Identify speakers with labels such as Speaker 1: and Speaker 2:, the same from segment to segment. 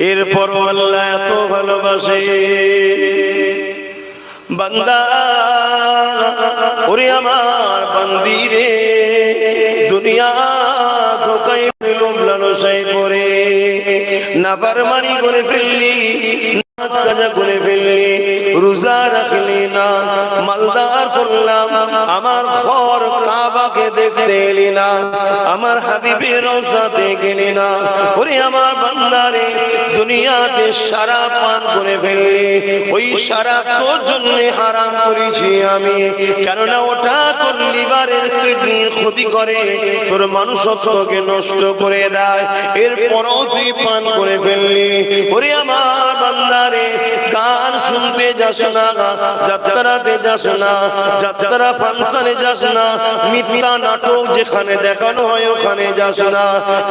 Speaker 1: এরপরও আল্লাহ এত ভালোবাসে বান্দা, ওরে আমার বান্দি রে, দুনিয়া ধোকায় লোভ লালসায় পড়ে নাফরমানি করে ফেললি, নামাজ কাজা করে ফেললি, রোজা রাখলি না, মালদার করলাম, আমার ঘর কাবাকে দেখতে এলি না, আমার হাবিবের রওজাতে গেলি না। ওরে আমার বান্দারে, দুনিয়াতে শরাব পান করে ফেললি, ওই শরাব তোর জন্য হারাম করেছি আমি, কেননা ওটা তোর লিভারের কিডনির ক্ষতি করে, তোর মানুষত্বকে নষ্ট করে দেয়। এরপরও তুই পান করে ফেললি। ওরে আমার বান্দারে, গান শুনতে যাস না, যাত্রাতে যাস না, যাত্রা ফাংশনে যাস না, মিথ্যা নাটক যেখানে দেখানো হয় ওখানে যাস না,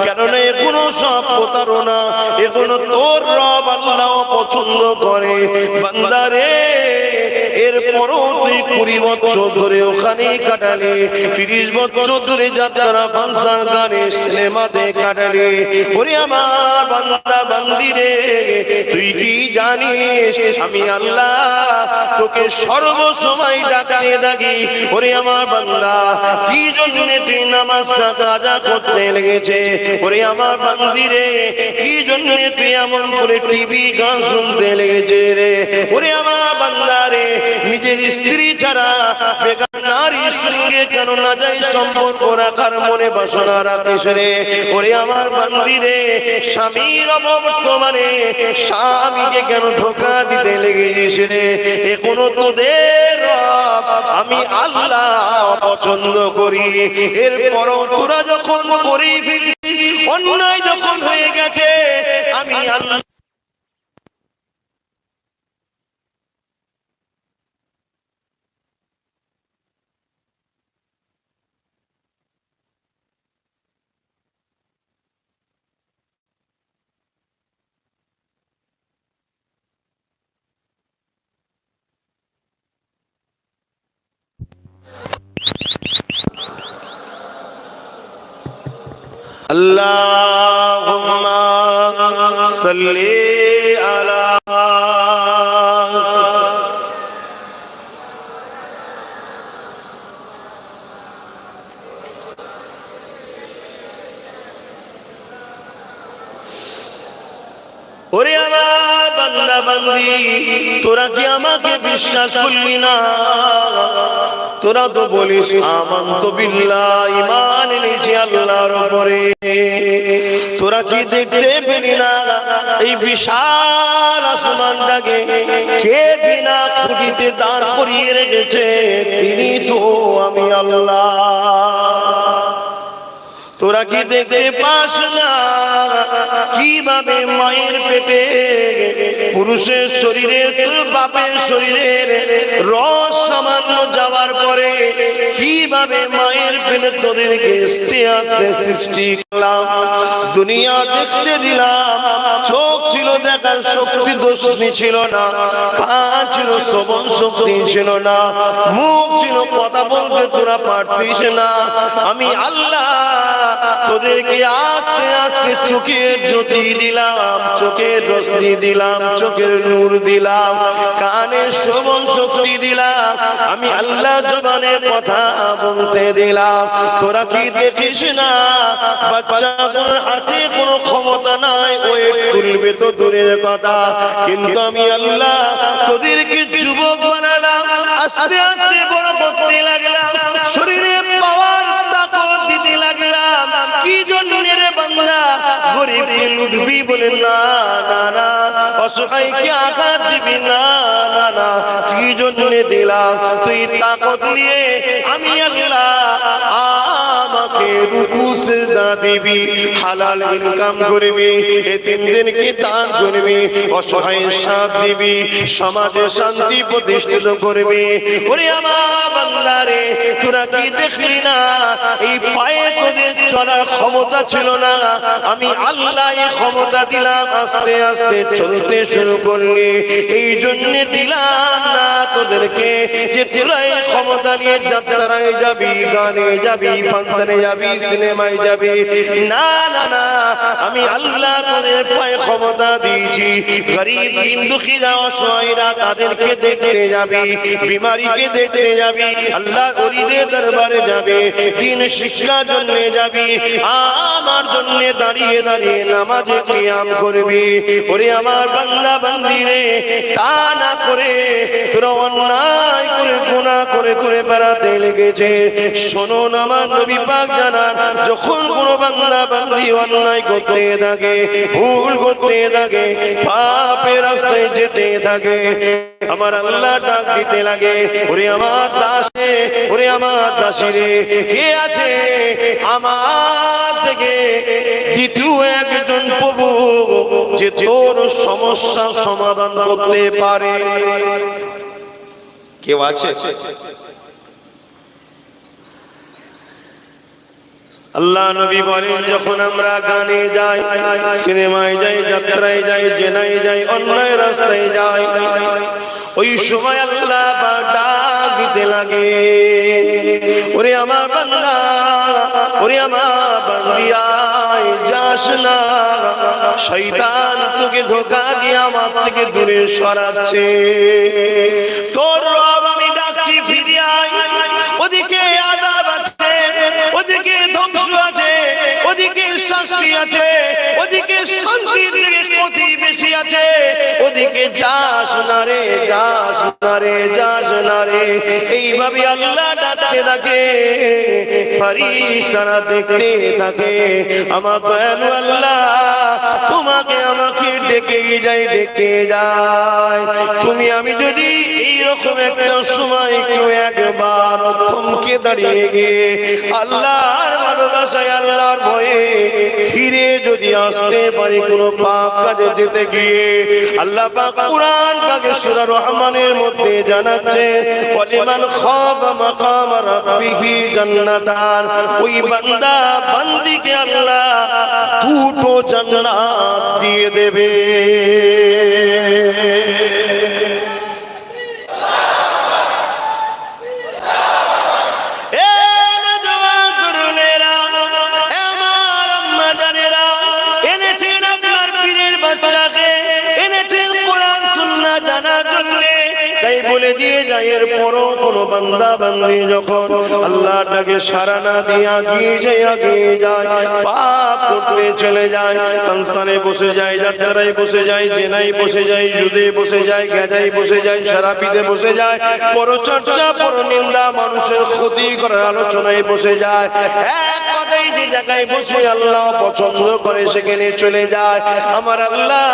Speaker 1: কেননা এগুলো সব প্রতারণা, এগুলো তোর রব আল্লাহ পছন্দ করে বান্দারে। এরপরও তুই 20 বছর ধরে ওখানে কাটালি, 30 বছর ধরে যাত্রা ফাংশন গানে সিনেমাতে কাটালি। ওরে আমার বান্দা বান্দি রে, তুই কি জানিস আমি আল্লাহ তোকে সর্বসময় ডাকতে থাকি। ওরে আমার বান্দা, কি জন্য তুই নামাজটা কাজা করতে লেগেছে? ওরে আমার বান্দি রে, কি জন্য তুই এমন করে টিভি গান শুনতে লেগেছে রে? ওরে আমার বান্দা রে, নিজের স্ত্রী ছাড়া বেগার নারীর সঙ্গে কেন না যাই সম্পর্ক রাখার মনে বাসনা রাখিস রে? ওরে আমার বান্দি রে, স্বামীর অবর্তমানে স্বামীকে কেন ধোঁকা দিতে লেগেছিস রে? এখনো তোদের আমি আল্লাহ পছন্দ করি। এরপরও তোরা যখন করেই ফেলি, অন্যায় যখন হয়ে গেছে, আমি আল্লাহ আল্লাহুম্মা সাল্লি আলা ওরে আমার বান্দা বান্দি, তোরা কি আমাকে বিশ্বাস করলি না? তোরা তো বলিস আমানতু বিল্লাহ, ঈমান এনেছি আল্লাহর উপরে। তোরা কি দেখতে পেলি না এই বিশাল আসমানটাকে কে বিনা খুঁটিতে দাঁড় করিয়ে রেখেছে? তিনি তো আমি আল্লাহ। তোরা কি দেখতে পাস না কিভাবে মায়ের পেটে পুরুষের শরীরে তোর বাপের শরীরের রস সামান্য যাওয়ার পরে কিভাবে মায়ের পেটে তোদেরকে আস্তে আস্তে সৃষ্টি করলাম, দুনিয়া দেখতে দিলাম। চোখ ছিল দেখার শক্তি, দোষনি ছিল না, কান ছিল শ্রবণ শক্তি ছিল না, মুখ ছিল কথা বলতে তোরা পারতিস না। আমি আল্লাহ তোদেরকে আস্তে আস্তে চোখের জ্যোতি দিলাম, চোখের রশ্মি দিলাম, চোখের নূর দিলাম, কানে শ্রবণ শক্তি দিলাম, আমি আল্লাহ জবানে কথা বলতে দিলাম। তোরা কি দেখিস না বাচ্চাগুলোর হাতে কোনো ক্ষমতা নাই, ওয়েট তুলবে তো দূরের কথা, কিন্তু আমি আল্লাহ তোদেরকে যুবক বানালাম, আস্তে আস্তে বড় করতে লাগলাম, শরীরে পাওয়ার তাকত দিতে লাগলাম। কি জন্য রে বান্দা? গরিবকে লুটবি বলে না না না, অসহায়কে আঘাত দিবি না না না, কি জন্য দিলাম? তুই তাকত নিয়ে আমি আল্লাহ আমাকে রুকু সিজদা দিবি, হালাল ইনকাম করবি, এতিমদেরকে দান করবি, অসহায়ের সাথ দিবি, সমাজে শান্তি প্রতিষ্ঠিত করবি। ওরে আমার বান্দারে, তোরা কি দেখলি না এই পায়ে তোদের চলার ক্ষমতা ছিল না, আমি আল্লাহ এই ক্ষমতা দিলাম, আস্তে আস্তে চলতে শুরু করলি। এই জন্য দিলাম না তোদেরকে যে তোরা এই ক্ষমতা নিয়ে যাত্রায় যাবি, গানে যাবি, ফাংশনে যাবি, সিনেমায় যাবি। না না না, আমি আল্লাহ তোদের পায়ে ক্ষমতা দিয়েছি। গরিব দিন দুঃখীরা অসহায়রা তাদেরকে দেখতে যাবি, বিমারিকে দেখতে যাবি, আল্লাহ ওলিদের দরবারে যাবে, দিন শিক্ষার জন্য যাবি, আমার জন্য দাঁড়িয়ে দাঁড়িয়ে নামাজে কিয়াম করবি। ওরে আমার বান্দা বান্দি রে, তা না করে তোরা অন্যায় করে গুনাহ করে করে বেড়াতে লেগেছে। শোনো না, আমার নবী পাক জানান, যখন কোনো বান্দা বান্দি অন্যায় করতে থাকে, ভুল করতে থাকে, পাপের রাস্তায় যেতে থাকে, আমার আল্লাহ ডাক দিতে লাগে, ওরে আমার দাসে, ওরে আমার দাসী রে, কে আছে আমার থেকে দ্বিতীয় একজন প্রভু যে তোর সমস্যার সমাধান করতে পারে? কেউ আছে? আল্লাহ নবী বলেন, যখন আমরা গানে যাই, সিনেমায় যাই, যাত্রায় যাই, জেনায় যাই, অন্যায় রাস্তায় যাই, ওই সময় আল্লাহ ডাক দিতে লাগে, ওরে আমার বান্দা, ওরে আমার বান্দি, আয় যাস না, শয়তান তোকে ধোঁকা দিয়ে আমার থেকে দূরে সরাচ্ছে। তোর রব আমি ডাকছি, ফিরে আয়। ওদিকে আযাব আছে, ওদিকে ধ্বংস আছে, ওদিকে শাস্তি আছে, ওদিকে শান্তির থেকে ক্ষতি বেশি আছে, ওদিকে যাস না রে, যাস না রে, যাস না রে। এইভাবে আল্লাহ ডাকতে থাকে, ফেরেশতারা দেখতে থাকে, আমার দয়ালু আল্লাহ তোমাকে আমাকে ডেকে যায়, ডেকে যায়। তুমি আমি যদি এইরকম একটা সময় কেউ একবার থমকে দাঁড়িয়ে গিয়ে আল্লাহর ভালোবাসায়, আল্লাহর ভয়ে ফিরে যদি আসতে পারি, কোনো পাপ কাজে যেতে গিয়ে, আল্লাহ পাক কুরআন পাকে সূরা রহমানের মধ্যে জানাচ্ছে, ওয়ালিমান খাফা মাকাম রাব্বিহি জান্নাতান, ওই বান্দা বান্দিকে আল্লাহ দুটো জান্নাত দিয়ে দেবে। বলে দিয়ে যায়, এর পরও কোনো বান্দা বান্দি যখন আল্লাহর ডাকে সাড়া না দিয়ে আগিয়ে যায়, পাপ করতে চলে যায়, ফাংশনে বসে যায়, যাত্রায় বসে যায়, জেনায় বসে যায়, জুদে বসে যায়, গাঁজায় বসে যায়, শরাবিতে বসে যায়, পরচর্চা, পরনিন্দা, মানুষের ক্ষতি করার আলোচনায় বসে যায়, এক কথায় যে জায়গায় বসে আল্লাহ পছন্দ করে সেখানে চলে যায়, আমার আল্লাহ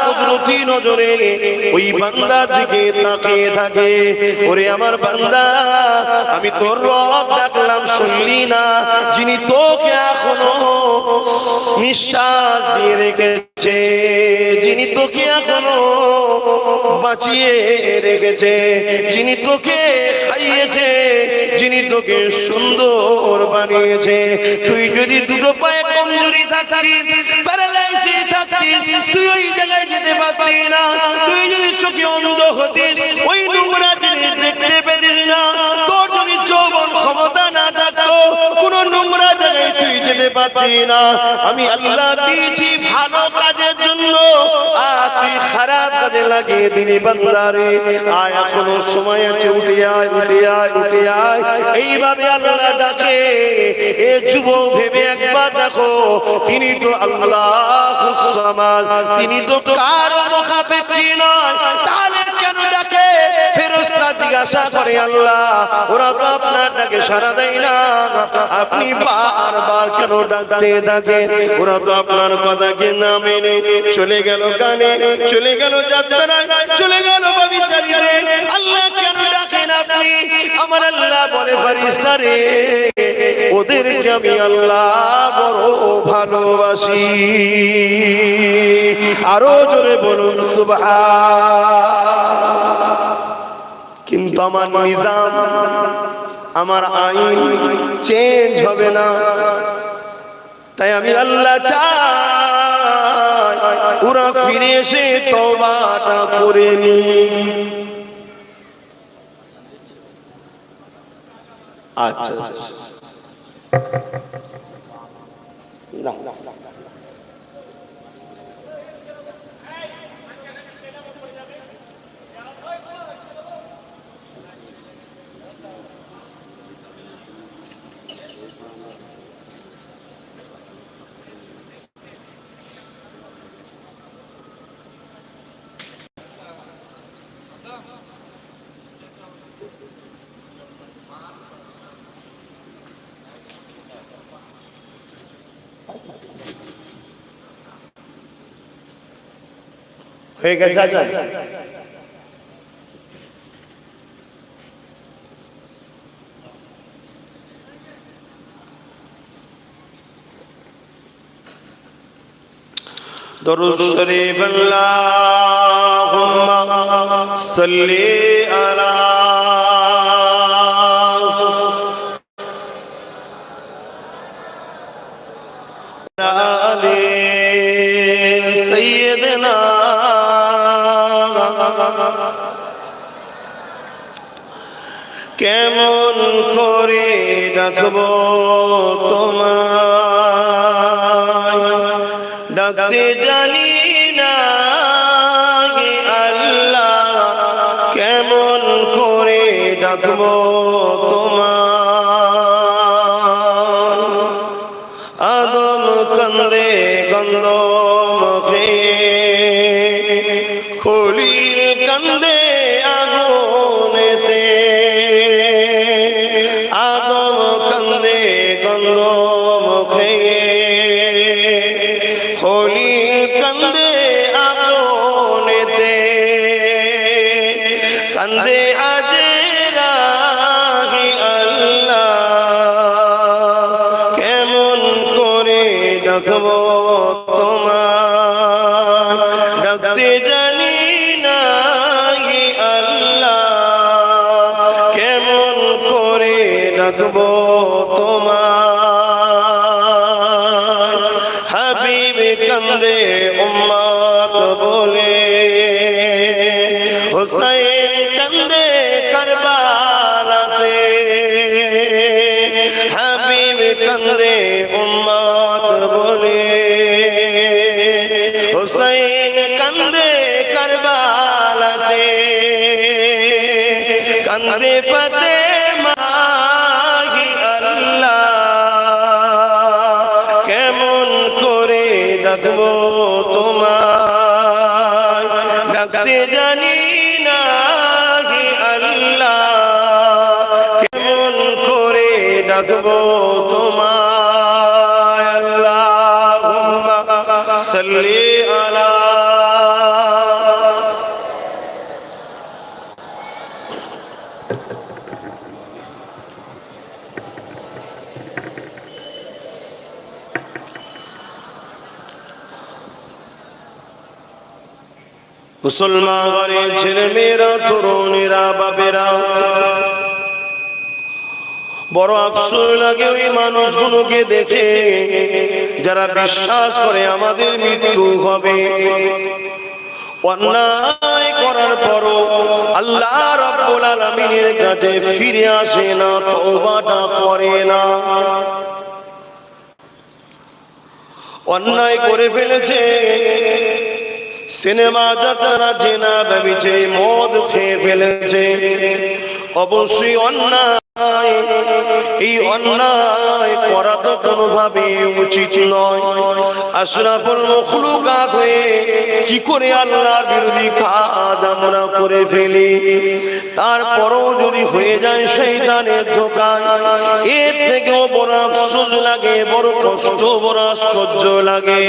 Speaker 1: কুদরতি নজরে ওই বান্দার দিকে তাকিয়ে থাকে। ওরে আমার বান্দা, আমি তোর রব ডাকলাম, শুনলি না? যিনি তোকে এখনো নিঃশ্বাস দিয়ে রেখেছে, যিনি তোকে এখনো বাঁচিয়ে রেখেছে, যিনি তোকে খাইয়েছে, যিনি তোকে সুন্দর বানিয়েছে, তুই যদি দুটো পায়ে কমজোরি থাকতিস, প্যারালাইসিস থাকতিস, তুই ওই জায়গায় যেতে পারতি না, তুই যদি চোখে অন্ধ হতিস, ওই নোংরা জিনিস দেখতে পেতিস না, তোর যদি যৌবন ক্ষমতা না থাকতো, কোন নোংরা জায়গায় তুই যেতে পারতি না। আমি আল্লাহ দিয়েছি ভালো কাজের জন্য, আর তুই খারাপ কাজে লাগিয়ে দিলি। বান্দারে আয়, এখনো সময় আছে, উঠে আয়, উঠে আয়, উঠে আয়। এইভাবে আল্লাহ ডাকে। এ যুবক ভেবে একবার দেখো, তিনি তো আল্লাহুস সামাদ, তিনি তো কারো মুখাপেক্ষী নয়, তাহলে কেন ডাকে? ফেরেশতা জিজ্ঞাসা করে, আল্লাহ ওরা তো আপনার ডাকে সাড়া দেয় না, আপনি বারবার কেন ডাকতে থাকেন? ওরা তো আপনার কথাকে না মেনে চলে গেল গানে, চলে গেল যাত্রায়, চলে গেল ব্যভিচারে, আল্লাহ কেন ডাকেন আপনি? আমার আল্লাহ বলে, ফেরেশতা রে, ওদেরকে আমি আল্লাহ বড় ভালোবাসি। আরো জোরে বলুন সুবহান। কিন্তু আমার নিজাম, আমার আইন চেঞ্জ হবে না। তাই আমি আল্লাহ চাই ওরা ফিরে এসে তওবাটা করে নিক। আচ্ছা। না হয়ে গেছে আজান দরুদ শরীফ আল্লাহুম্মা সাল্লি আলা আলি সাইয়্যিদিনা কেমন করে ডাকবো তোমায় ডাকতে জানি না আল্লাহ কেমন করে ডাকবো তোমায় আদম কান্দে গন্ধ মুখে খলিল কান্দে আগুনেতে আদম কান্দে গন্ধ মুখে খলিল কান্দে আগুনেতে কান্দে আজরা আল্লাহ কেমন করে ডাকবো তোমার ডাকতে জানি না আল্লাহ কেমন করে ডাকবো তোমার হাবিব কান্দে উম্মত বলে হুসাইন কান্দে কারবালাতে হাবিব কান্দে উম্মত বলে হুসাইন কান্দে কারবালাতে কান্দে ফাতেমা আল্লাহ কেমন করে ডাকবো তোমায় ডাকতে জানি না আল্লাহ কেমন করে ডাকবো তোমায় আল্লাহুম্মা সাল্লি আলা মুসলমান ঘরের ছেলে মেয়েরা তরুণীরা বাবেরা বড় আফসোস লাগে ওই মানুষগুলোকে দেখে যারা বিশ্বাস করে আমাদের মৃত্যু হবে অন্যায় করার পরও আল্লাহ রাব্বুল আলামিনের কাছে ফিরে আসে না তওবাটা করে না অন্যায় করে ফেলেছে সিনেমা যাত্রা জেনা ব্যভিচার মদ খেয়ে ফেলেছে অবশ্যই অন্যায় এই অন্যায় করা তো কোনোভাবে উচিত নয় আশরাফুল মাখলুকাত হয়ে কি করে আল্লাহর বিরোধী কাজ আমরা করে ফেলি তারপরও যদি হয়ে যায় শয়তানের ধোঁকায় এর থেকেও বড় আফসোস লাগে বড় কষ্ট বড় আশ্চর্য লাগে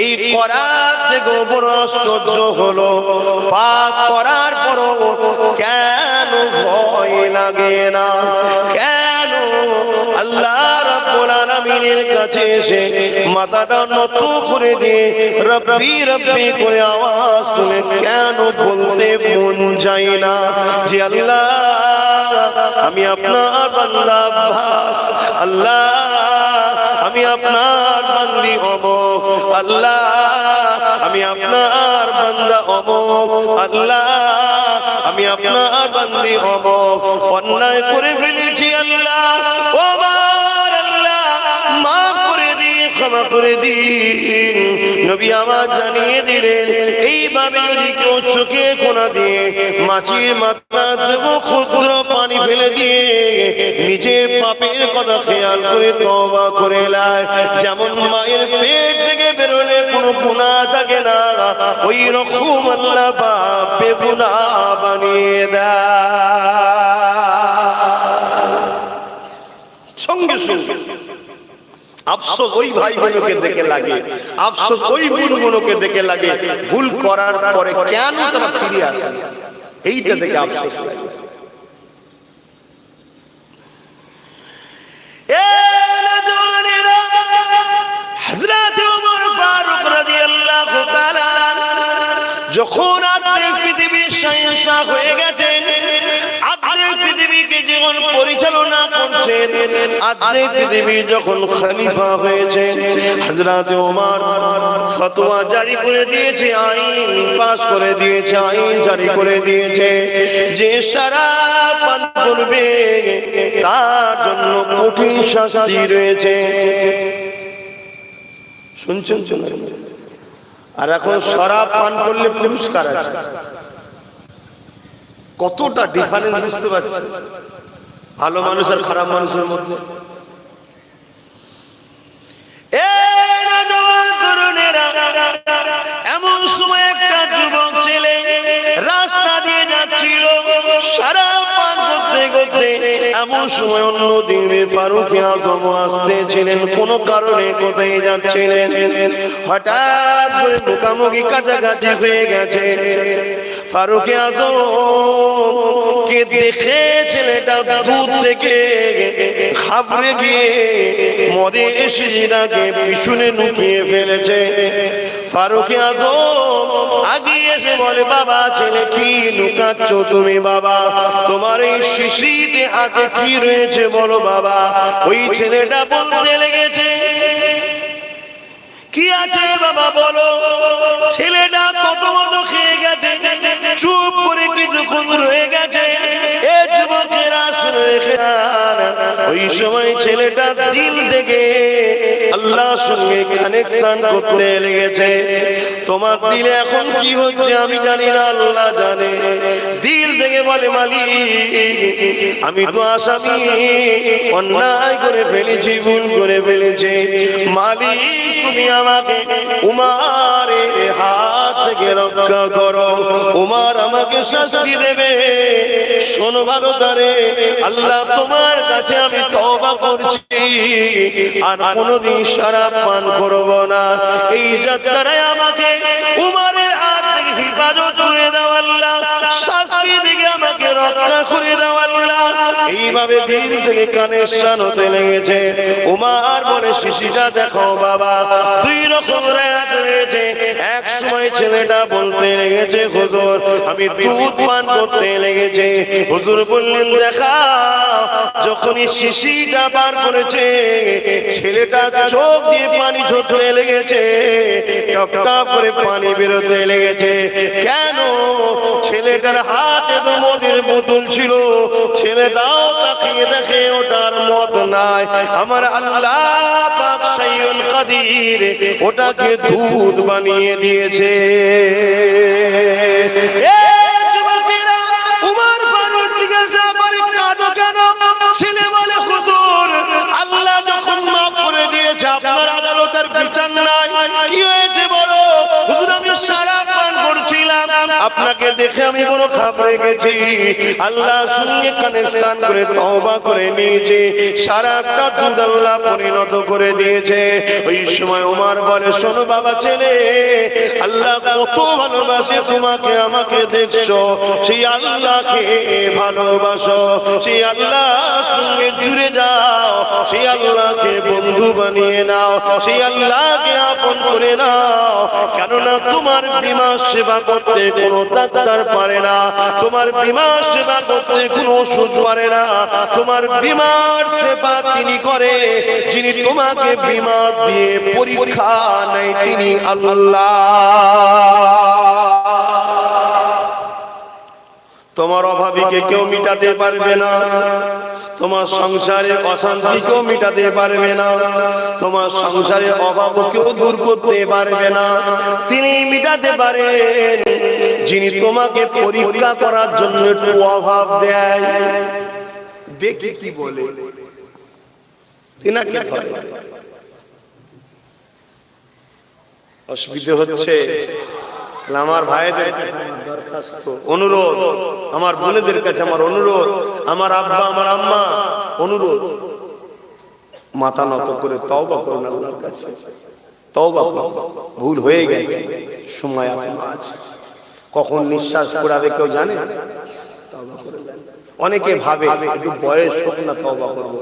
Speaker 1: এই করার থেকেও বড় আশ্চর্য হলো পাপ করার পরও কেন ভয় লাগে না কেন আল্লাহ রাব্বুল আলামিনের কাছে এসে মাথাটা নত করে দিয়ে রব্বি রব্বি করে আওয়াজ তুলে কেন বলতে মন যায় না যে আল্লাহ আমি আপনার বান্দা আব্বাস আল্লাহ আমি আপনার বান্দি অমুক আল্লাহ আমি আপনার বান্দা অমুক আল্লাহ আমি আপনার বান্দি অমুক অন্যায় করে ফেলেছি আল্লাহ ও আমার আল্লাহ মাফ করে দিয়ে ক্ষমা করে দিন। নবী আমার জানিয়ে দিলেন, এইভাবে যদি কেউ চোখে কোনা দিয়ে মাছির মাথা দেবো ক্ষুদ্র পানি ফেলে দিয়ে নিজের পাপের কথা খেয়াল করে তওবা করে লায়, যেমন মায়ের পেট থেকে বেরোলে কোনো গুনাহ থাকে না, ওই রকম আল্লাহ পাপ বেগুনাহ বানিয়ে দেয়। সঙ্গে সঙ্গে আফসোস ওই ভাই বোনকে দেখে লাগে, আফসোস ওই বোনগুলোকে দেখে লাগে, ভুল করার পরে কেন তারা ফিরে আসে, এইটা দেখে আফসোস লাগে। হযরত ওমর ফারুক রাদিয়াল্লাহু তাআলা যখন আর্ধেক পৃথিবীর শাহেনশাহ হয়ে গেছেন, আর্ধেক পৃথিবীকে যখন পরিচালনা করছেন, আর্ধেক পৃথিবী যখন খলিফা হয়েছেন, হযরত ওমর ফতোয়া জারি করে দিয়েছে, আইন পাস করে দিয়েছে, আইন জারি করে দিয়েছে যে শরাব পান করবে তার জন্য কঠিন শাস্তি রয়েছে। শুনছেন? আর এখন শরাব পান করলে পুরস্কার আছে। কতটা ডিফারেন্স বুঝতে পারছেন ভালো মানুষ আর খারাপ মানুষের মধ্যে? এমন সময় একটা যুবক ছেলে রাস্তা দিয়ে যাচ্ছিল শরাব পান করতে করতে, এমন সময় অন্য দিনে ফারুক আজম আসতেছিলেন, কোন কারণে কোথায় যাচ্ছিলেন, হঠাৎ করে মুখামুখি কাছাকাছি হয়ে গেছে। ফারুক আজম কে দেখে ছেলেটা দূর থেকে ঘাবড়ে গিয়ে মদের শিশিটাকে পিছনে লুকিয়ে ফেলেছে। ফারুক আজম আগে এসে বলে, বাবা ছেলে কি লুকাচ্ছ তুমি বাবা, তোমার এই শিশিতে হাতে কি রয়েছে বলো বাবা। ওই ছেলেটা বলতে লেগেছে, কি আছে বাবা বলো। ছেলেটা কত মতো খেয়ে গেছে, চুপ করে কিছুক্ষণ রয়ে গেছে। এ যুবকেরা শুনে রেখে, ওই সময় ছেলেটা দিল থেকে আল্লাহর সঙ্গে কানেকশন করতে লেগেছে। তোমার দিলে এখন কি হচ্ছে আমি জানি না, আল্লাহ জানে। দিল থেকে বলে, মালিক আমি তো আসামি, অন্যায় করে ফেলেছি, ভুল করে ফেলেছি, মালিক তুমি আমাকে উমারের হাত থেকে রক্ষা করো, উমার আমাকে শাস্তি দেবে। শোনো ভালো তারে, আল্লাহ তোমার কাছে আমি তওবা করছি, আর কোনোদিন শরাব পান করব না। এই যাত্রায় আমাকে উমারের হাত থেকে হেফাজত করে দাও আল্লাহ, শাস্তি থেকে আমাকে রক্ষা করে দাও আল্লাহ। এইভাবে দিন থেকে কানেকশন হতে লেগেছে। উমার বলে, শিশিটা দেখো বাবা, দুই রকম রাত রয়েছে। এক সময় ছেলেটা বলতে লেগেছে, হুজুর আমি দুধ পান করতে লেগেছে। হুজুর বললেন, দেখা যখনই শিশিটা বার করেছে, ছেলেটা চোখ দিয়ে পানি ঝরতে লেগেছে, টপ টপ করে পানি বেরোতে লেগেছে। কেন? ছেলেটার হাতে তো মদের বোতল ছিল, ছেলেটাও তাকিয়ে দেখে ওটার মদ নাই। আমার আল্লাহ পাক শাইউল কাদির ওটাকে দুধ বানিয়ে দিয়েছে। উমর ফারুক জিজ্ঞাসা করে, কাঁদো কেন? ছেলে বলে, হুজুর আল্লাহ যখন মাফ করে দিয়েছে, আপনার আদালতের বিচার নাই। কি হয়েছে বলো? হুজুর আমি শরাব পান করছিলাম, আপনাকে দেখে আমি বড় ঘাবড়ে গেছি, আল্লাহ সঙ্গে কানেকশন করে তওবা করে নিয়েছে, শরাবটা দুধ আল্লাহ পরিণত করে দিয়েছে। ওই সময় ওমর বলে, শোনো বাবা ছেলে, আল্লাহ কত ভালোবাসে তোমাকে আমাকে দেখছো, সেই আল্লাহকে ভালোবাসো, সেই আল্লাহর সঙ্গে জুড়ে যাও, সেই আল্লাহকে বন্ধু বানিয়ে নাও, সেই আল্লাহকে আপন করে নাও। কেননা তোমার বিমা সেবা করতে কোনো ডাক্তার পারে না, তোমার বিমা সেবা করতে কোনো ওষুধ পারে না, তোমার বিমার সেবা তিনি করে যিনি তোমাকে বিমা দিয়ে পরীক্ষা নেয়, তিনি আল্লাহ। তোমার অভাবীকে কেউ মিটাতে পারবে না, তোমার সংসারের অশান্তিকেও মিটাতে পারবে না, তোমার সংসারের অভাবকেও দূর করতে পারবে না। তিনি মিটাতে পারেন যিনি তোমাকে পরীক্ষা করার জন্য একটু অভাব দেয়, দেখি কি বলে, তিনাকে ধরে। অসুবিধা হচ্ছে আমার ভাইদের দরখাস্ত, অনুরোধ, আমার বোনেদের কাছে আমার অনুরোধ, আমার আব্বা আমার আম্মা অনুরোধ, মাথা নত করে তওবা করুন আল্লাহর কাছে, তওবা করুন। ভুল হয়ে গেছে, সময় এখনো আছে, কখন নিঃশ্বাস পড়াবে কেউ জানে? তওবা করে দেন। অনেকে ভাবে একটু বয়স হোক না তওবা করবো,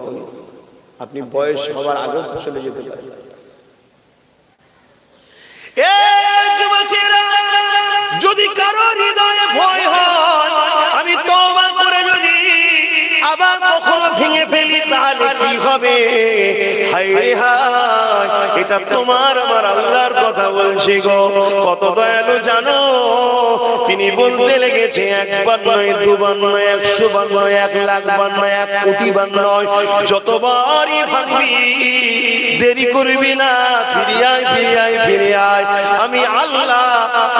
Speaker 1: আপনি বয়স হওয়ার আগেও তো চলে যেতে পারেন। যদি কারো হৃদয়ে ভয় হয় আমি তওবা করে যদি আবার কখনো ভেঙে ফেলি তাহলে কি হবে? হায় রে হায়, এটা তোমার আমার আল্লাহর কথা বলছি গো। কত দয়ালু জানো, তিনি বলতে লেগেছে একবার নয়, দুবার নয়, 100 বার নয়, 1 লাখ বার নয়, 1 কোটি বার নয়, যতবারই ভাববি দেরি করবি না, ফিরে আয়, ফিরে আয়, ফিরে আয়, আমি আল্লাহ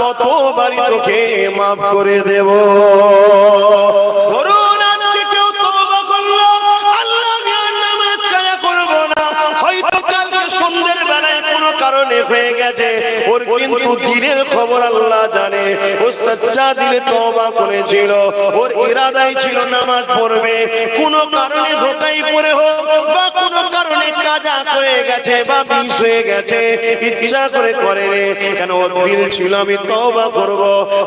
Speaker 1: ততবারই তোকে মাফ করে দেব। ধরুন আজকে কেউ তওবা করলো, আল্লাহ নামাজ কাজা করব না, হয়তো কালকে সন্ধ্যের বেলায় কোনো কারণে হয়ে গেছে, ওর কিন্তু দিনের খবর আল্লাহ জানে। ও সচ্চা দিলে তওবা করেছিল, ওর ইরাদাই ছিল নামাজ পড়বে, কোনো কারণে ধোঁকায় পড়ে হোক বা কোনো কারণে কাজা হয়ে গেছে বা মিস হয়ে গেছে, ইচ্ছা করে করেনি, কেন ওর দিল ছিল আমি তওবা করব।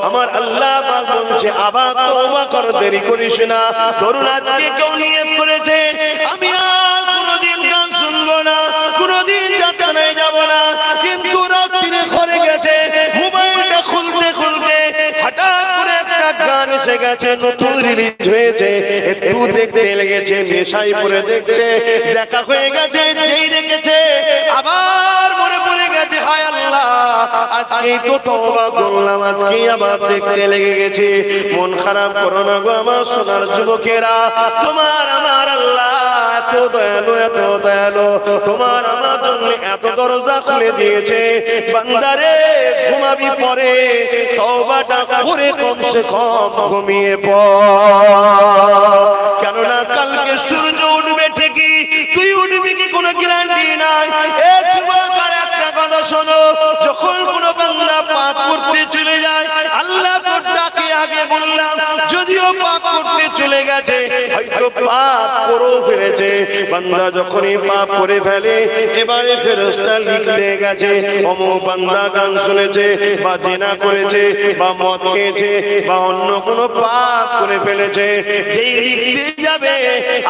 Speaker 1: আমার আল্লাহ পাক বলছে আবার তওবা কর, দেরি করিস না। ধরুন আজকে কেউ নিয়ত করেছে আমি আর কোনোদিন গান শুনবো না, কোনোদিন যাত্রায় যাব না, কিন্তু রাত্রিরে ঘরে গেছে, মোবাইলটা খুলতে খুলতে হঠাৎ করে একটা গান এসে গেছে, নতুন রিলিজ হয়েছে, একটু দেখতে লেগেছে, নেশায় পড়ে দেখছে, দেখা হয়ে গেছে, যেই রেখেছে আবার মনে পড়ে গেছে হায় আল্লাহ আজকেই তো তওবা করলাম, আজকেই আবার দেখতে লেগে গেছে। মন খারাপ করো না গো আমার সোনার যুবকেরা, তোমার আমার আল্লাহ এত দয়ালু, এত দয়ালু, তোমার আমার জন্য এত দরজা খুলে দিয়েছে। বান্দারে ঘুমাবি পরে তওবাটা করে কমসে কম ঘুমিয়ে পড়, কেননা কালকে সূর্য উঠবে ঠিকই, তুই উঠবি কি কোনো গ্যারান্টি নাই। এ যুবক আর একটা কথা শোনো, যখন কোনো বান্দা পাপ করতে চলে যায়, আল্লাহ তো ডাকে, আগে বললাম যদিও পাপ করতে চলে গেছে, হয়তো পাপ করেও ফেলেছে, বান্দা যখনই পাপ করে ফেলে এবারে ফেরেশতা লিখতে গেছে অমুক বান্দা গান শুনেছে বা জিনা করেছে বা মদ খেয়েছে বা অন্য কোনো পাপ করে ফেলেছে, যেই লিখতে যাবে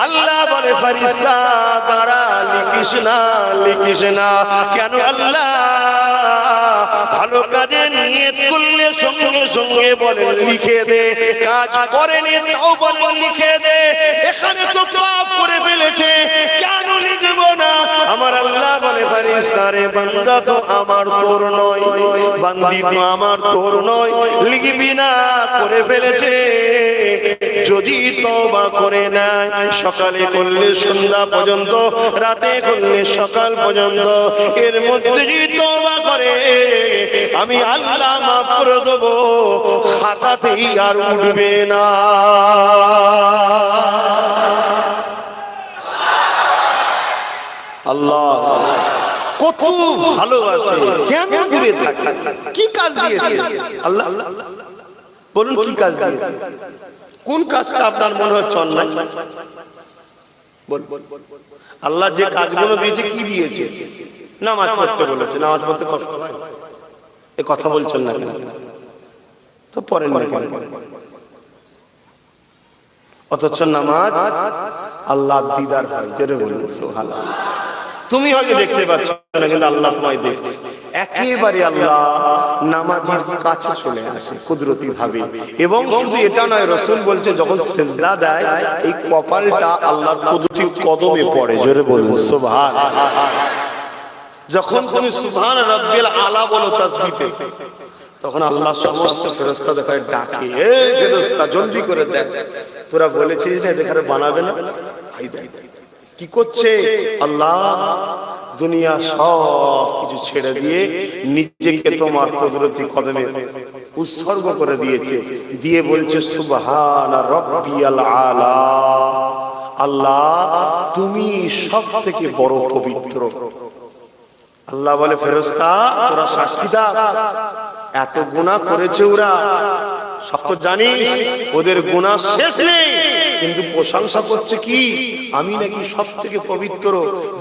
Speaker 1: আল্লাহ বলে ফেরেশতা দাঁড়া, লিখিস না, লিখিস না। কেন? আল্লাহ ভালো কাজে নিয়ত করলে সঙ্গে সঙ্গে বলেন লিখে দে, কাজ করেনি তাও বলেন লিখে দে। এখানে তো পাপ করে ফেলেছে, কেন লিখব না? আমার আল্লাহ বলে ফেরেশতা রে বান্দা তো আমার তোর নয়, বান্দি তো আমার তোর নয়, লিখবি না, করে ফেলেছে। যদি তওবা করে নেয়, সকালে করলে সন্ধ্যা পর্যন্ত, রাতে করলে সকাল পর্যন্ত, এর মধ্যে যদি তওবা করে আমি আল্লাহ মাফ করে দেব, খাতাতেই আর উঠবে না। আল্লাহ কত ভালোবাসে, কেন দূরে থাকে, কি কাজ দিয়েছে আল্লাহ? বলুন কি কাজ দিয়েছে? কোন কাজটা আপনার মনে হচ্ছে অন্যায়? বল, আল্লাহ যে কাজগুলো দিয়েছে কি দিয়েছে? নামাজ পড়তে বলেছে, নামাজ পড়তে কষ্ট হয়, এ কথা বলছেন না কেন? তো পড়েন না কেন? অথচ নামাজ আল্লাহ দিদার হয়, জোরে বলুন সুবহানাল্লাহ। তুমি হয়তো দেখতে পাচ্ছ না, কিন্তু আল্লাহ তোমায় দেখছে। একেবারে আল্লাহ নামাজের কাছে চলে আসে কুদরতি ভাবে। এবং শুধু এটা নয়, রাসূল বলছে যখন সিজদা দেয় এই কপালটা আল্লাহর কুদরতি কদমে পড়ে, জোরে বলুন সুবহানাল্লাহ। যখন তুমি সুবহান রাব্বিল আলা বলো তাসবিতে, তখন আল্লাহ সমস্ত ফেরেশতা দেখায় ডাকে, এই ফেরেশতা জলদি করে দেখ, তোরা বলেছিস না এখানে বানাবে না, দেখাই দেয়। কি করছে? আল্লাহ দুনিয়া সব কিছু ছেড়ে দিয়ে নিজেকে তোমার কুদরতি কদমে উৎসর্গ করে দিয়েছে, দিয়ে বলছে সুবহানা রাব্বিয়াল আলা, আল্লাহ তুমি সব থেকে বড় পবিত্র। আল্লাহ বলে ফেরেশতা তোরা সাক্ষী থাক, এত গুনাহ করেছে ওরা, সব তো জানিস ওদের গুনাহ শেষ নেই, কিন্তু প্রশংসা করছে কি আমি নাকি সব থেকে পবিত্র।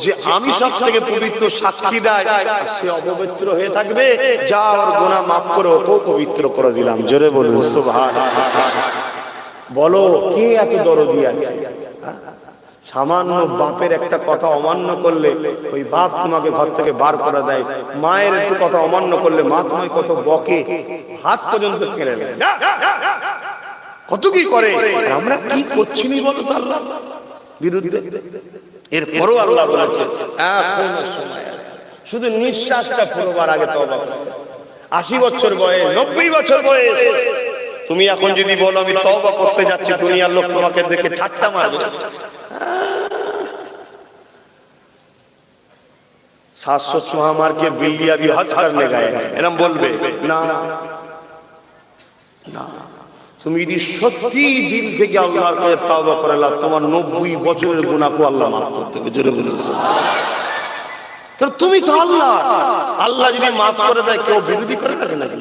Speaker 1: যে আমি সব থেকে পবিত্র সাক্ষী দেয়, সে অপবিত্র হয়ে থাকবে, যা ওর গুনাহ মাফ করো, ও পবিত্র করে দিলাম। জোরে বলুন সুবহানাল্লাহ। বলো কে এত দরদি আছে? সামান্য বাপের একটা কথা অমান্য করলে ওই বাপ তোমাকে ঘর থেকে বার করে দেয়, মায়ের একটু কথা অমান্য করলে মা তোমায় কত বকে, হাত পর্যন্ত কেড়ে নেয়, কত কি করে। আমরা কি করছি নি বলো তো আল্লাহ বিরুদ্ধে? এরপরও আল্লাহ বলেছে এখনো সময় আছে, শুধু নিঃশ্বাসটা ফুরোবার আগে তওবা করো। 80 বছর বয়স, 90 বছর বয়স, তুমি এখন যদি বলো আমি তওবা করতে যাচ্ছি, দুনিয়ার লোক তোমাকে দেখে ঠাট্টা মারবে। 700 चूहा मार के बिल्लियां भी हज करने गए हैं, এরকম বলবে না? না, তুমি যদি সত্যি দিল থেকে আল্লাহর কাছে তওবা করে নাও, তোমার 90 বছরের গুনাহকে আল্লাহ মাফ করতে হবে। জোরে বলুন সুবহানাল্লাহ। তো তুমি তো আল্লাহ, আল্লাহ যদি মাফ করে দেয় কেউ বিরোধী করে নাকি?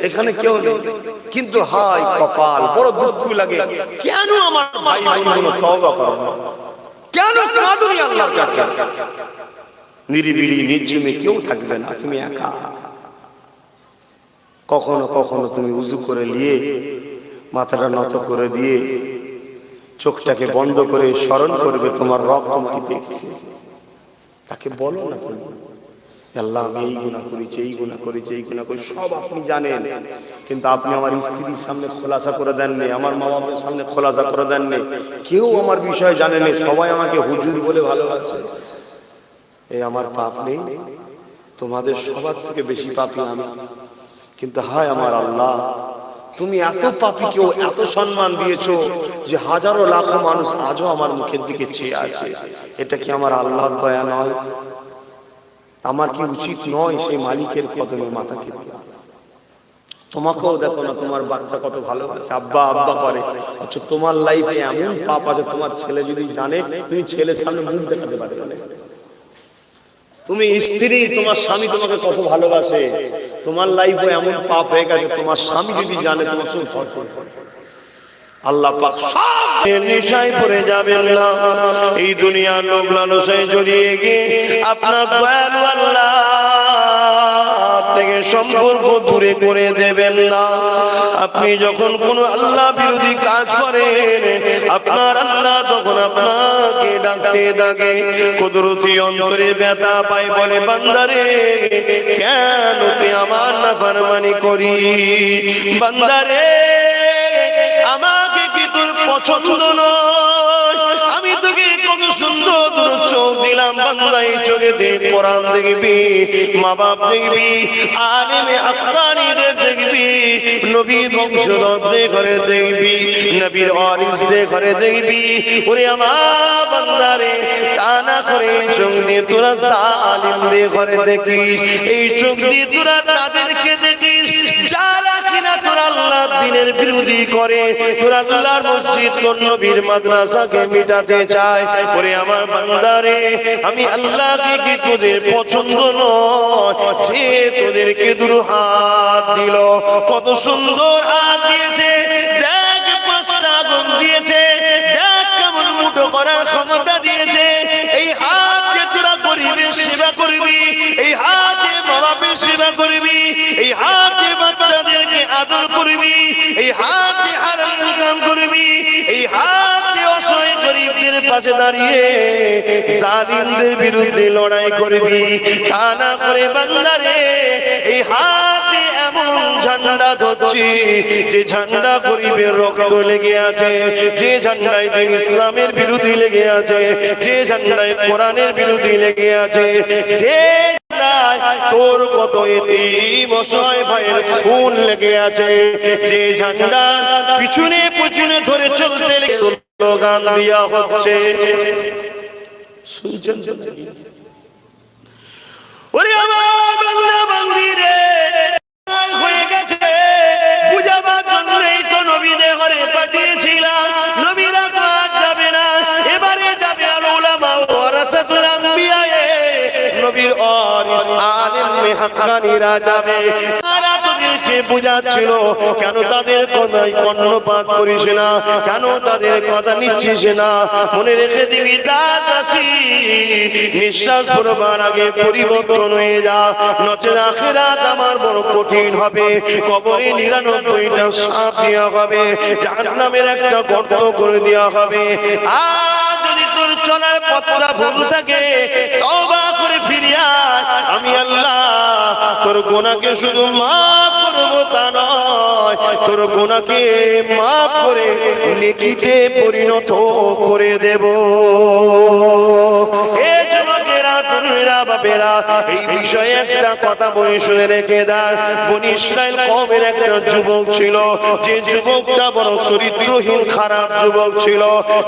Speaker 1: এখানে কেউ নেই, কিন্তু হায় কপাল, বড় দুঃখ লাগে, কেন আমার ভাই বোনগুলো তওবা করে না, কেন কাঁদুনি আল্লাহর কাছে? নিরিবিলি নির্জনে কেউ থাকবে না, তুমি একা। কখনো কখনো তুমি উযু করে নিয়ে মাথাটা নত করে দিয়ে চোখটাকে বন্ধ করে স্মরণ করবে তোমার রব তোমাকে দেখছে। তাকে বলো না তুমি আল্লাহ আমি এই গুনাহ করেছি, এই গুনাহ করেছি, এই গুনাহ করেছি, সব আপনি জানেন, কিন্তু আপনি আমার স্ত্রীর সামনে খোলাসা করে দেননি, আমার মা বাবার সামনে খোলাসা করে দেননি, কেউ আমার বিষয়ে জানে না, সবাই আমাকে হুজুর বলে ভালোবাসে। এই আমার পাপ নেই? তোমাদের সবার থেকে বেশি পাপী আমি, কিন্তু হায় আমার আল্লাহ তুমি এত পাপীকেও এত সম্মান দিয়েছো যে হাজারো লাখো মানুষ আজও আমার মুখের দিকে চেয়ে আছে। এটা কি আমার আল্লাহর দয়া নয়? আমার কি উচিত নয় সেই মালিকের কদমে মাথা কে দেওয়া? তোমাকেও দেখো না, তোমার বাচ্চা কত ভালোবাসে, আব্বা আব্বা করে, আচ্ছা তোমার লাইফে এমন পাপ আছে, তোমার ছেলে যদি জানে তুমি ছেলের সামনে মুখ দেখাতে পারবে না। তুমি স্ত্রী, তোমার স্বামী তোমাকে কত ভালোবাসে, তোমার লাইফে এমন পাপ হয়ে গেছে, তোমার স্বামী যদি জানে তোমার সঙ্গে ভয় করবে। আল্লাহ পাক সব নেশায় পড়ে যাবেন না, এই দুনিয়ার লোভ লালসায় জড়িয়ে গিয়ে আপনার দয়ালু আল্লাহ থেকে সম্পর্ক দূরে করে দেবেন না। আপনি যখন কোন আল্লাহ বিরোধী কাজ করেন, আপনার আল্লাহ তখন আপনাকে ডাকতে থাকে, কুদরতি অন্তরে ব্যথা পায়, বলে বান্দারে কেন তুই আমার নাফরমানি করি, বান্দারে আমাকে কি তোর পছন্দ নয়? আমি তোকে কত সুন্দর চোখ দিলাম, বান্দা এই চোখে দিয়ে কোরআন দেখবি, মা বাপ দেখবি, আলেমে আক্কানিদের দেখবি, নবী বংশধরদের ঘরে দেখবি, নবীর ওয়ারিসদের ঘরে দেখবি। ওরে আমার বান্দারে তা না করে চোখ দিয়ে তোরা জালিমদের ঘরে দেখিস, এই চোখ দিয়ে তোরা তাদেরকে দেখিস যারা কিনা তোরা আল্লাহর দ্বীনের বিরোধী করে, তোরা আল্লাহর মসজিদ কোন নবীর মাদ্রাসাকে মিটাতে চায়। ওরে আমার বান্দারে আমি আল্লাহকে কি তোদের পছন্দ নয় যে তোদেরকে দুরু হাত দিল, কত সুন্দর হাত দিয়েছে, দেখ 5টা আগুন দিয়েছে, দেখ কেমন মুঠো করার ক্ষমতা দিয়েছে। এই হাত দিয়ে তোরা গরিবের সেবা করবি, এই হাতে মা বাপের সেবা করবি, এই হাতে বাচ্চাদেরকে আদর করবি, এই হাতে হারাম কাম করবি, এই হাতে অসহায় গরিবদের পাশে দাঁড়িয়ে জালিমদের বিরুদ্ধে লড়াই করবি। তা না করে বান্দারে এই হাতে এমন ঝান্ডা ধরছি যে ঝান্ডা গরিবের রক্ত লেগে আছে, যে ঝান্ডায় দিন ইসলামের বিরোধী লেগে আছে, যে ঝান্ডায় কোরআনের বিরোধী লেগে আছে, যে তোর কত এতিম অসহায় ভাইয়ের খুন লেগে আছে, যে ঝান্ডা পিছনে পিছনে ধরে চলতে স্লোগান দেয়া হচ্ছে, শুনছেন তো নাকি? ওরে আমার বাংলা বান্দিরে হয়ে গেছে, বুঝাবার জন্যই তো নবীদের ঘরে পাঠিয়েছিলাম। নবীরা তো আর যাবে না, এবারে যাবে আল উলামা ওয়ারাসাতুল আম্বিয়া, নবীর ওয়ারিস আলেমে হাক্কানীরা যাবে। তারা তোদেরকে বুঝাচ্ছিল, কেন তাদের কথায় কর্ণপাত করিস না, কেন তাদের কথা নিচ্ছিস না? মনে রেখে দিবি দাসী, নিঃশ্বাস পড়বার আগে পরিবর্তন হয়ে যা, নচেত আখিরাত আমার বড় কঠিন হবে। কবরে 99টা সাপ দেওয়া হবে, জাহান্নামের একটা গর্ত করে দেওয়া হবে। আর যদি তোর চলার পথটা ভুল থাকে, তওবা করে ফিরে আয়, আমি আল্লাহ তোর গুনাহকে শুধু মাফ করব তা নয়, তোর গুনাহকে মাফ করে নেকিতে পরিণত করে দেব। এই যুবকেরা, তরুণেরা, বাপেরা, এই বিষয়ে একটা কথা বলে শুনে রেখে দেন। বনি ইসরাইল কওমের একটা যুবক ছিল, যে যুবকটা বড় চরিত্রহীন খারাপ যুবক ছিল।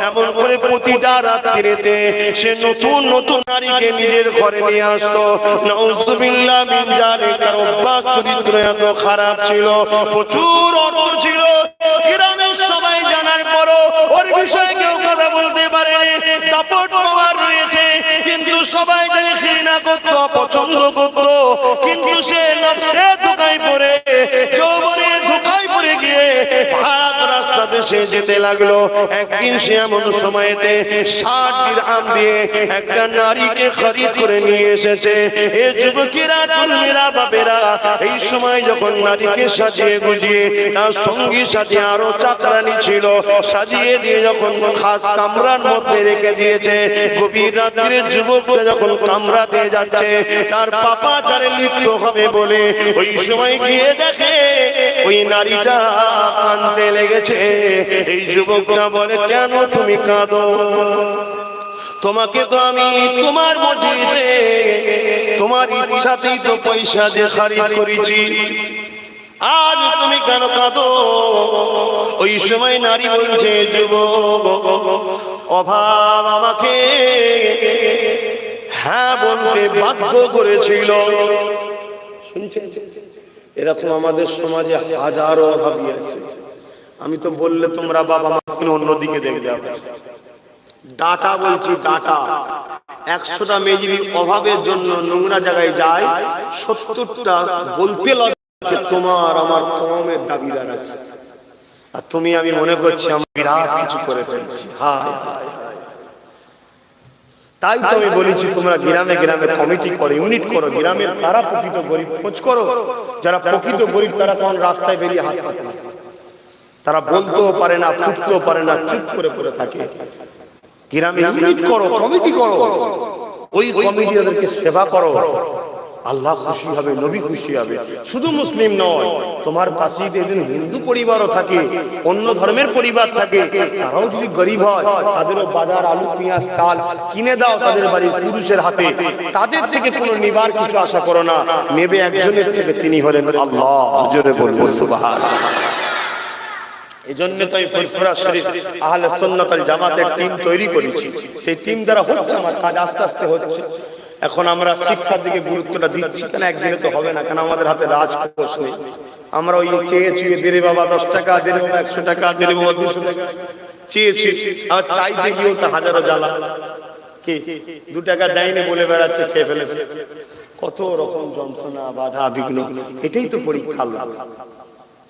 Speaker 1: এমন করে প্রতিটা রাত্রিতে সে নতুন নতুন নারীকে নিজের ঘরে নিয়ে আসতো। নাউযুবিল্লাহ মিন জালিক, তার অভ্যাস চরিত্র এত খারাপ ছিল, প্রচুর অর্থ ছিল, গ্রামের সবাই জানার পরও ওর বিষয়ে কেউ কথা বলতে পারেনি। দাপট পাওয়ার রয়েছে, কিন্তু সবাই তাকে ঘৃণা করত, পছন্দ করত। কিন্তু সে নফসে ধোঁকায় পড়ে, যৌবনে ধোঁকায় পড়ে গিয়ে ভাগ রাস্তাতে সে যেতে লাগলো। একদিন সে এমন সময়তে 60 দিরহাম দিয়ে একটা নারীকে খরিদ করে নিয়ে এসেছে। এ যুবকেরা, তরুণেরা, বাপেরা, এই সময় যখন নারীকে সাজিয়ে গুজিয়ে তার সঙ্গী সাথে আরো চাকরানি ছিল, সাজিয়ে দিয়ে যখন খাস কামরার মধ্যে রেখে দিয়েছে, গভীর রাত্রে যুবকটা যখন কামরাতে যাচ্ছে তার পাপাচারে লিপ্ত হবে বলে, ওই সময় গিয়ে দেখে ওই নারীটা কাঁদতে লেগেছে। এই যুবকটা বলে, কেন তুমি কাঁদো? তোমাকে তো আমি তোমার মসজিদে তোমার ইচ্ছাতেই তো পয়সা দিয়ে খরিদ করেছি, আজ তুমি কেন কাঁদো? ওই সময় নারী বলছে, যুবক, অভাব আমাকে হ্যাঁ বলতে বাধ্য করেছিল। শুনছেন? এরকম আমাদের সমাজে হাজারো অভাবী আছে। আমি তো বললে তোমরা বাবা মা অন্যদিকে দেখবে। ডাটা বলছি, ডাটা 100টা মেয়ে যদি অভাবের জন্য নোংরা জায়গায় যায়, 70টা বলতে লাগছে তোমার আমার কমের দাবিদার আছে, আর তুমি আমি মনে করছি আমি বিরাট কিছু করে ফেলছি। হায় হায়, তাই তো আমি বলেছি তোমরা গ্রামে গ্রামে কমিটি করো, ইউনিট করো, গ্রামের কারা প্রকৃত গরিব খোঁজ করো। যারা প্রকৃত গরিব তারা কোন রাস্তায় বেরিয়ে হাত পাতে না, তারা বলতেও পারে না, ফুটতেও পারে না, চুপ করে পড়ে থাকে। গ্রামে ইউনিট করো, কমিটি করো, ওই কমিটি ওদেরকে সেবা করো, আল্লাহ খুশি হবে, নবী খুশি হবে। শুধু মুসলিম নয়, তোমার পাশে যদি হিন্দু পরিবারও থাকে, অন্য ধর্মের পরিবার থাকে, তারাও যদি গরিব হয় তাদেরও বাজার আলু পেঁয়াজ চাল কিনে দাও তাদের বাড়ির পুরুষের হাতে। তাদের থেকে কোনো নিবার কিছু আশা করো না, নেবে একজনের থেকে, তিনি হলেন আল্লাহ। জোরে বলবো সুবহানাল্লাহ। এজন্য তো আমি ফুরফুরা শরীফ আহলে সুন্নাত ওয়াল জামাতের টিম তৈরি করেছি। সেই টিম দ্বারা হচ্ছে আমার কাজ, আস্তে আস্তে হচ্ছে। এখন আমরা শিক্ষার দিকে গুরুত্বটা দিচ্ছি, কেন একদিনে তো হবে না, কেন আমাদের হাতে রাজকোষ নেই। আমরা ওই চেয়েছি দেরে বাবা 10 টাকা, দেরে বাবা 100 টাকা, দেরে বাবা 200 টাকা চেয়েছি, আর চাইতে গিয়েও তো হাজারো জ্বালা। কি 2 টাকা দেয়নি বলে বেড়াচ্ছে, খেয়ে ফেলেছে, কত রকম যন্ত্রণা, বাধা, বিঘ্ন। এটাই তো পরীক্ষা।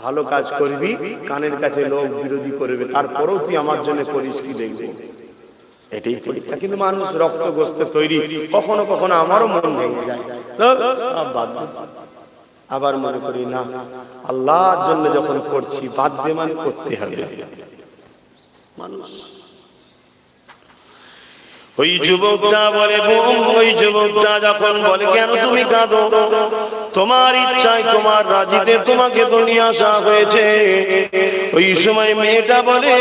Speaker 1: ভালো কাজ করবি, কানের কাছে লোক বিরোধী করবে, তারপরেও তুই আমার জন্য করিস কি দেখবো, এটাই পরীক্ষা। কিন্তু মানুষ রক্ত গোস্তে তৈরি, কখনো কখনো আমারও মন ভেঙে যায়, আবার মনে করি না আল্লাহর জন্য যখন করছি বাধ্যে মানে করতে হবে। মানুষ ওই যুবকটা বলে, ওই যুবকটা যখন বলে, কেন তুমি কাঁদো? তোমার ইচ্ছায় তোমার রাজিতে তোমাকে তো নিয়ে আসা হয়েছে। ওই সময় মেয়েটা বলে,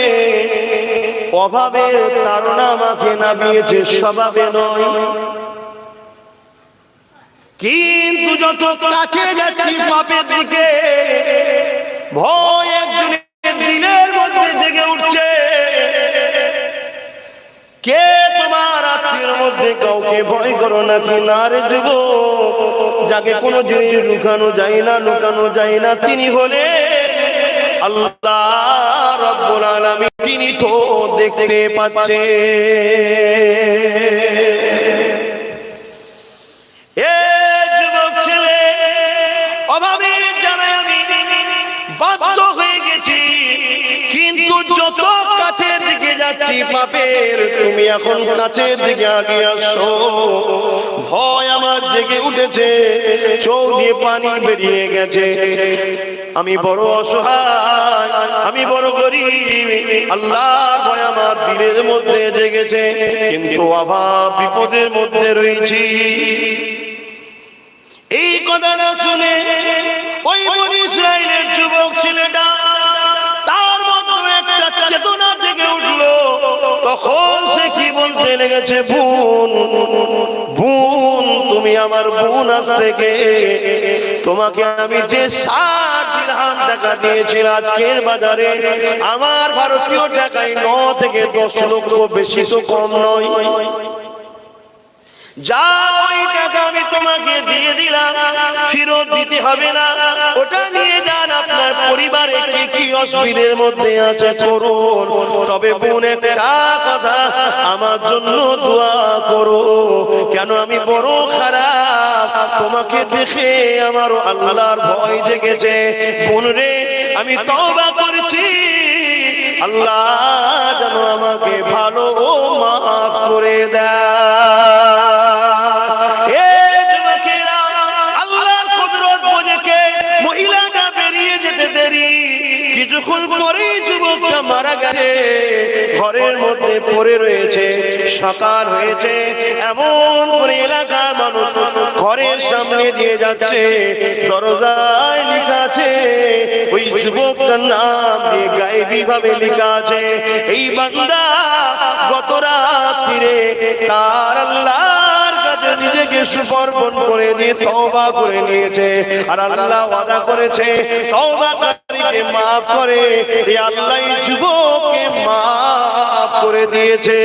Speaker 1: অভাবের কারণ আমাকে নামিয়েছে, স্বভাবে নয়। কিন্তু যত কাছে যাচ্ছি পাপের দিকে, ভয় একজনের দিনের মধ্যে জেগে উঠছে। মধ্যে কাউকে ভয় করো না কি না রে যুবক, যাকে কোনো জিনিস লুকানো যায় না, লুকানো যায় না, তিনি হলেন আল্লাহ রাব্বুল আলামিন। তিনি তো দেখতে পাচ্ছে। এ যুবক ছেলে, অভাবে জানাই আমি বাধ্য হয়ে গেছি, কিন্তু যত কাছের দিকে যাচ্ছি পাপের, তুমি এখন কাছের দিকে আগে আসো। ভয় আমার জেগে উঠেছে, চোখ দিয়ে পানি বেরিয়ে গেছে। আমি বড় অসহায়, আমি বড় গরীব, আল্লাহর ভয় আমার দিলের মধ্যে জেগেছে, কিন্তু অভাব বিপদের মধ্যে রয়েছি। এই কথাটা শুনে ওই বনী ইসরাইলের যুবক ছেলেটা, তার মধ্যে একটা চেতনা জেগে উঠলো। তখন সে কি বলতে লেগেছে, বোন বোন, তুমি আমার বোন, আজ থেকে তোমাকে আমি যে 60 দিরহাম টাকা দিয়েছিলাম আজকের বাজারে, আমার ভারতীয় টাকায় 9 থেকে 10 লক্ষ, বেশি তো কম নয়। যা ওই টাকা আমি তোমাকে দিয়ে দিলাম, ফেরত দিতে হবে না, ওটা নিয়ে যান, আপনার পরিবারে কি কি অসুবিধার মধ্যে আছে করুন। তবে বোন একটা কথা, আমার জন্য দোয়া করো, কেন আমি বড় খারাপ, তোমাকে দেখে আমার আল্লাহর ভয় জেগেছে। বোন রে, আমি তওবা করেছি, আল্লাহ যেন আমাকে ভালো মাফ করে দেয়। মহিলাটা বেরিয়ে যেতে দেরি, কিছুক্ষণ পরেই যুবকটা মারা গেছে, ঘরের মধ্যে পড়ে রয়েছে। সকাল হয়েছে, এমন করে এলাকার মানুষ ঘরের সামনে দিয়ে যাচ্ছে, দরজায় লেখা আছে, ওই যুবকটার নাম দিয়ে গায়েবী ভাবে লেখা আছে, এই বান্দা গত রাত্রিরে তার আল্লাহর কাছে নিজেকে সমর্পণ করে দিয়ে তওবা করে নিয়েছে। আর আল্লাহ ওয়াদা করেছে, তওবাকারীকে মাফ করে, এই আল্লাহ যুবককে মাফ করে দিয়েছে।